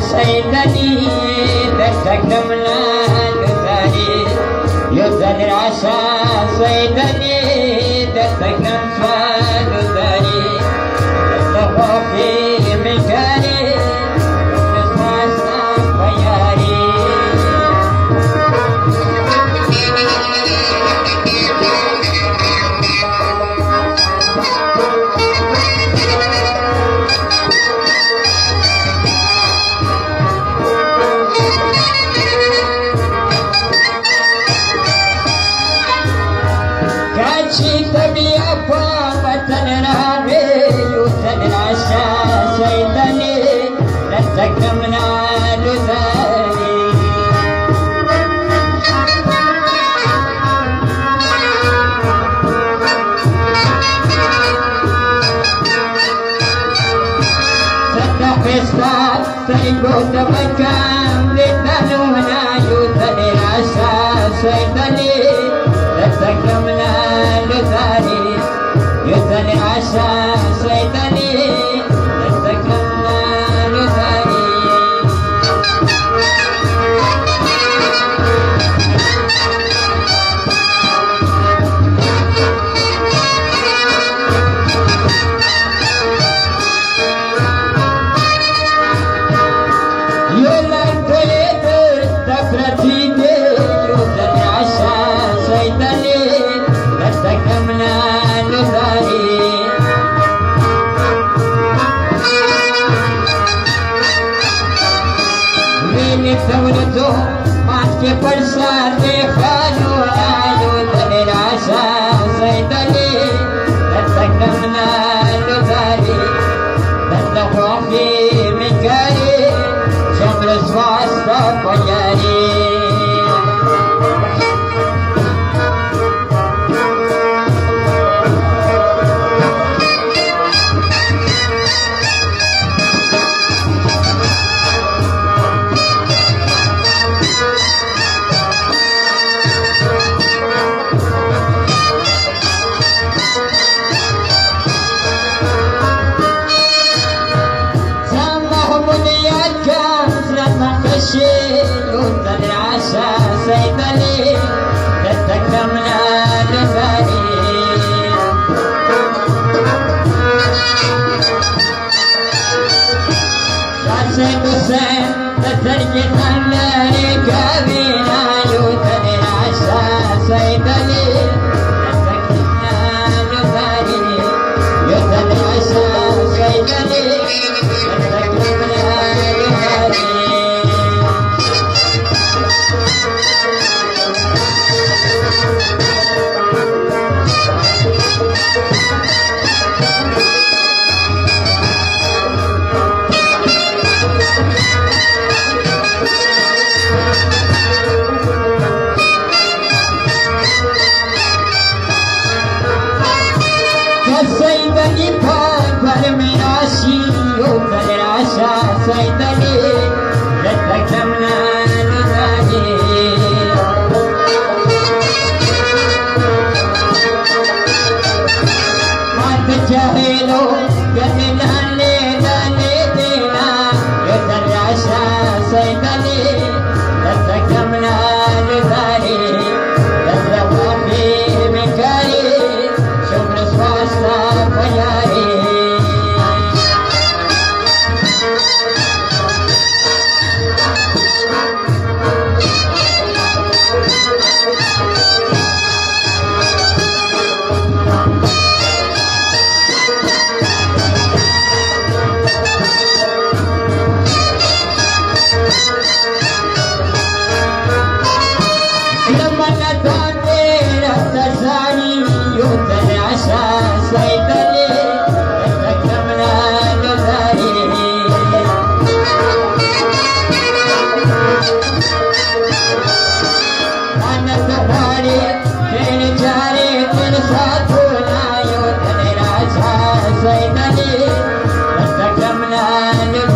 سيدني تستكملنا تسالي يوزن العشاء سيدني تستكملنا تسالي تستخوف في مكاني نسمع السلام خياري تبي أبا وطننا بيوتن العشاء سيدني لتكمنا لذاري ستقصد سيقود مكان لتنونا يوتن العشاء سيدني لتكمنا لذاري يوزن العشاء سيدني لتكمنا لذاري يولد تريد تفرتي يوزن العشاء سيدني لتكمنا لذاري من ثورته ماسك فرسان خانو يوزن العشاء سيدني لتكمنا لذاري تستخوف في مكاري شمل سواسة طياري يوزن العشاء سيدني لتكمنا لذاري راسك حسين تترجت النار كابينا يوزن العشاء سيدني لتكمنا لذاري يوزن العشاء سيدني لتكمنا لذاري سيدني فاكر من عشي يوزن العشاء سيدني لتكمنا لذاري ما تجاهلوا قتلنا الليلة ليلنا يوزن العشاء سيدني لتكمنا لذاري تستخوف في مكاري شمل سواسة طياري لما نداني لتزاني يوزن العشاء سيدني لتكمنا لذاري أنا سفاري كين جاري تنسى ከመናን